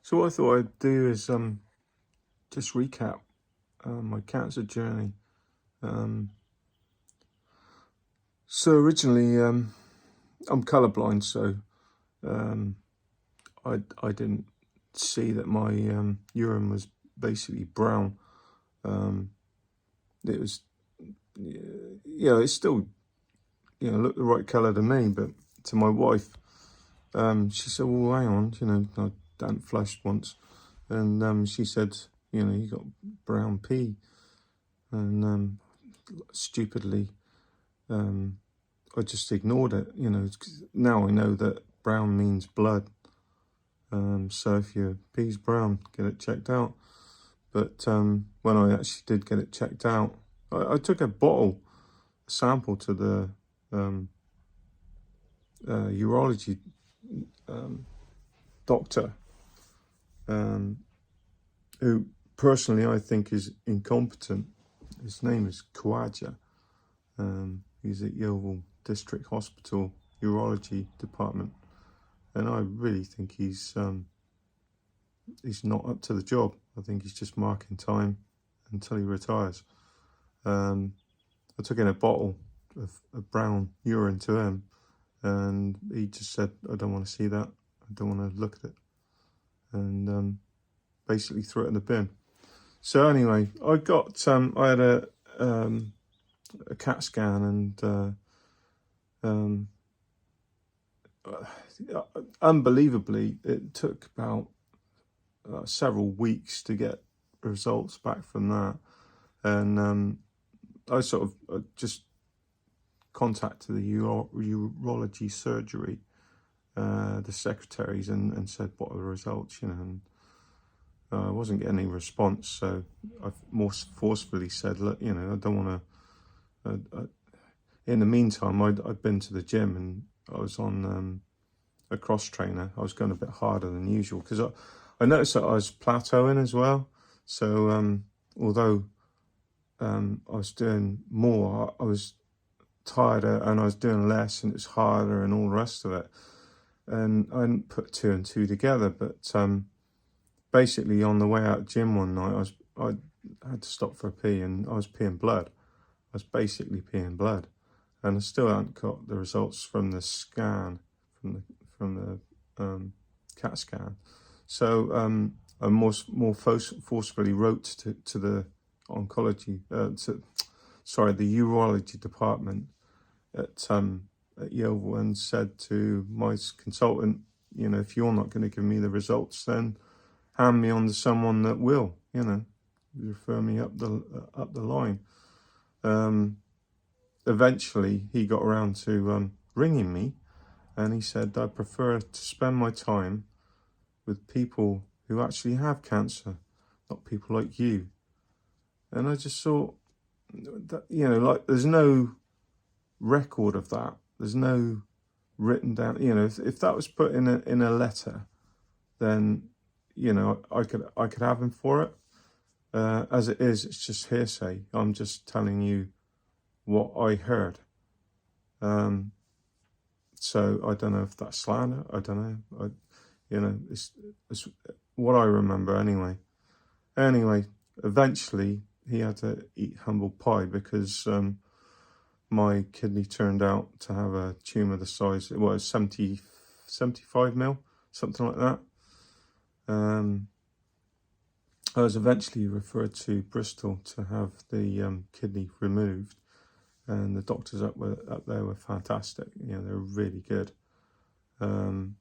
So what I thought I'd do is just recap my cancer journey. So originally, I'm colourblind, so I didn't see that my urine was basically brown. It was, it still, looked the right colour to me, but to my wife, she said, "Well, hang on, I hadn't flushed once," and she said, "You got brown pee," and stupidly, I just ignored it. 'Cause now I know that brown means blood. So if your pee's brown, get it checked out. But when I actually did get it checked out, I took a sample to the urology doctor, who personally I think is incompetent. His name is Khawaja. He's at Yeovil District Hospital Urology Department, and I really think he's not up to the job. I think he's just marking time until he retires. I took in a bottle of brown urine to him, and he just said, "I don't want to see that. I don't want to look at it," and basically threw it in the bin. So anyway, I had a CAT scan, and unbelievably, it took about several weeks to get results back from that. And I sort of just contacted the urology surgery, the secretaries, and said, "What are the results?" And I wasn't getting any response, so I more forcefully said, "Look, I don't want to." In the meantime, I'd been to the gym, and I was on a cross trainer. I was going a bit harder than usual because I noticed that I was plateauing as well. So although I was doing more, I was tired, and I was doing less, and it's harder and all the rest of it. And I didn't put two and two together, but basically on the way out of gym one night, I had to stop for a pee, and I was peeing blood. I was basically peeing blood, and I still haven't got the results from the scan, from the CAT scan. So I more forcefully wrote to the the urology department at Yeovil, and said to my consultant, if you're not going to give me the results, then hand me on to someone that will, refer me up the line. Eventually, he got around to ringing me, and he said, "I prefer to spend my time with people who actually have cancer, not people like you." And I just thought that, like, there's no record of that. There's no written down. If that was put in a letter, then I could have him for it. As it is, it's just hearsay. I'm just telling you what I heard. So I don't know if that's slander. I don't know. It's what I remember anyway. Anyway, eventually he had to eat humble pie because my kidney turned out to have a tumour the size, it was 75 mil, something like that. I was eventually referred to Bristol to have the kidney removed, and the doctors up there were fantastic. They were really good. No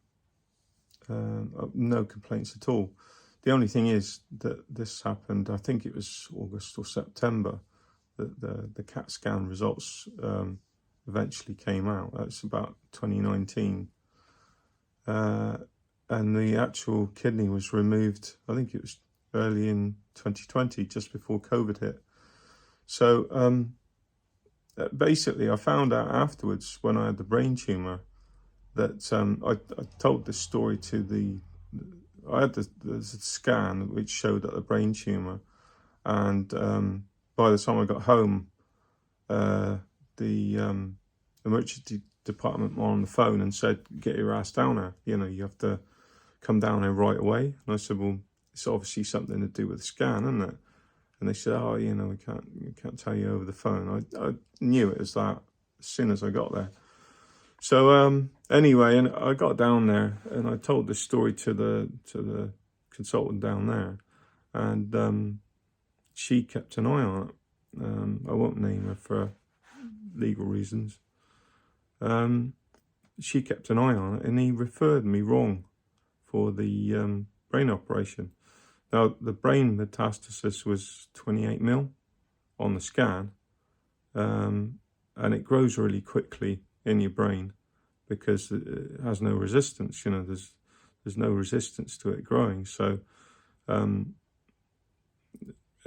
complaints at all. The only thing is that this happened, I think it was August or September, that the CAT scan results eventually came out. That's about 2019. And the actual kidney was removed, I think it was early in 2020, just before COVID hit. So basically, I found out afterwards, when I had the brain tumour, that I told this story to I had the scan which showed that the brain tumour, and by the time I got home, the emergency department were on the phone and said, "Get your ass down there. You have to come down there right away. And I said, well, it's obviously something to do with the scan, isn't it? And they said, oh, you know, we can't tell you over the phone. I knew it was that as soon as I got there. So anyway, and I got down there and I told this story to the consultant down there, and she kept an eye on it. I won't name her for legal reasons. She kept an eye on it, and he referred me wrong for the brain operation. Now, the brain metastasis was 28 mil on the scan, and it grows really quickly in your brain because it has no resistance. You know, there's no resistance to it growing. So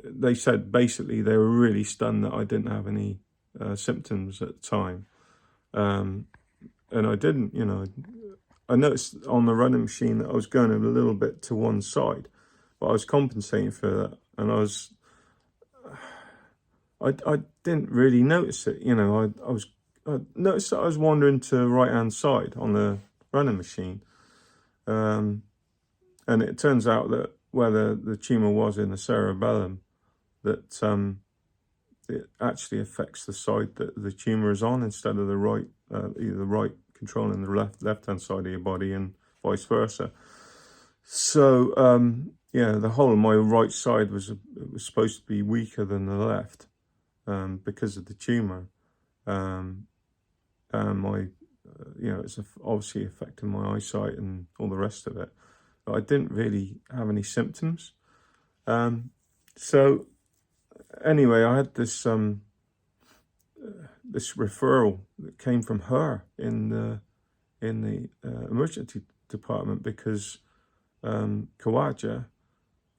they said basically they were really stunned that I didn't have any symptoms at the time, and I didn't. You know, I noticed on the running machine that I was going a little bit to one side, but I was compensating for that, and I didn't really notice it. You know, I noticed that I was wandering to the right hand side on the running machine, and it turns out that where the tumor was in the cerebellum, that it actually affects the side that the tumor is on instead of the right, either the right controlling the left hand side of your body and vice versa. So yeah, the whole of my right side was supposed to be weaker than the left because of the tumor. My, you know, it's obviously affecting my eyesight and all the rest of it. But I didn't really have any symptoms. So anyway, I had this this referral that came from her in the emergency department because Kawaja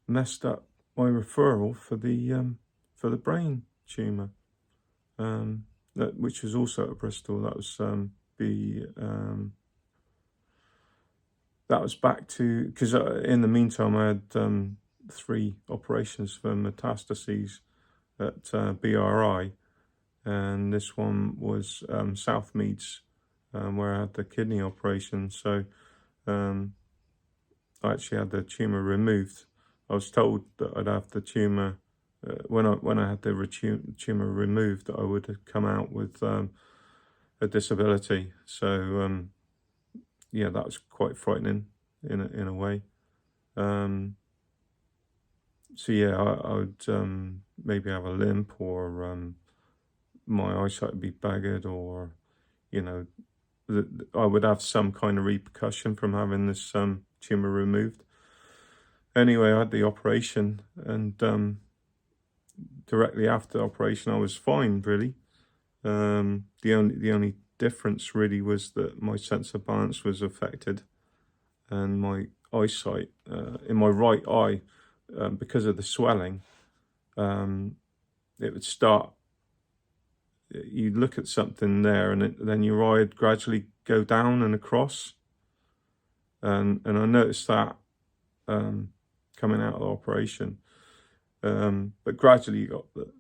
messed up my referral for the brain tumor, which was also at Bristol. That was that was back to, because in the meantime I had 3 operations for metastases at BRI, and this one was Southmead's, where I had the kidney operation. So I actually had the tumour removed. I was told that I'd have the tumour, when I had the tumour removed, that I would come out with a disability. So yeah, that was quite frightening in a way. So yeah, I would maybe have a limp, or my eyesight would be baggered, or, you know, I would have some kind of repercussion from having this tumour removed. Anyway, I had the operation, and directly after the operation I was fine, really. The only difference really was that my sense of balance was affected, and my eyesight in my right eye, because of the swelling, it would start, you'd look at something there, and then your eye would gradually go down and across, and I noticed that coming out of the operation, but gradually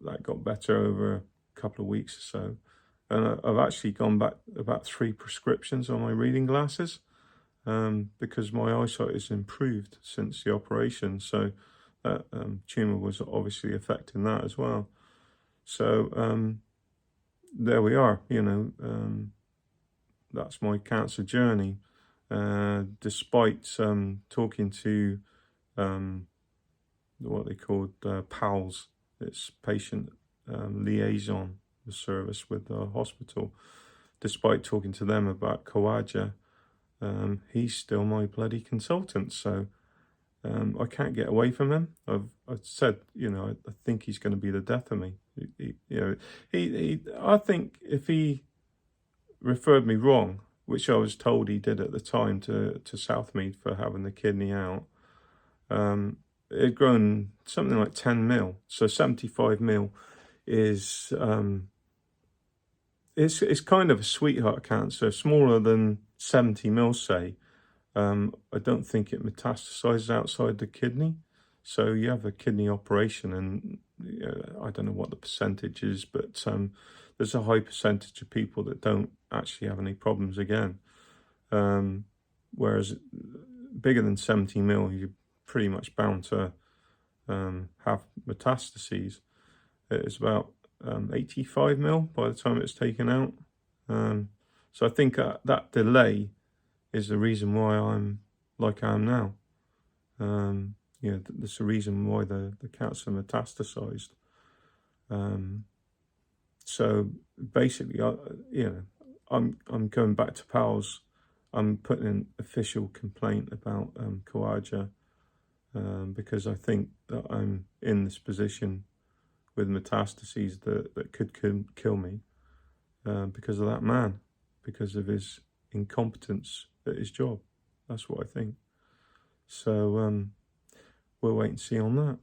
that got better over a couple of weeks or so, and I've actually gone back about 3 prescriptions on my reading glasses, because my eyesight has improved since the operation. So that tumour was obviously affecting that as well. So there we are, you know, that's my cancer journey. Despite talking to what they called PALS, it's patient liaison service with the hospital, despite talking to them about Kawaja, he's still my bloody consultant. So I can't get away from him. I've said, you know, I think he's going to be the death of me. You know, I think if he referred me wrong, which I was told he did at the time to Southmead for having the kidney out, it had grown something like 10 mil. So 75 mil is it's kind of a sweetheart cancer, smaller than 70 mil, say. I don't think it metastasizes outside the kidney. So you have a kidney operation, and I don't know what the percentage is, but there's a high percentage of people that don't actually have any problems again. Whereas bigger than 70 mil, you're pretty much bound to have metastases. It's about 85 mil by the time it's taken out. So I think that delay is the reason why I'm like I am now. That's the reason why the cancer metastasized. So basically, I'm going back to PALS. I'm putting an official complaint about Kawaja because I think that I'm in this position with metastases that could kill me because of that man, because of his incompetence at his job. That's what I think. So we'll wait and see on that.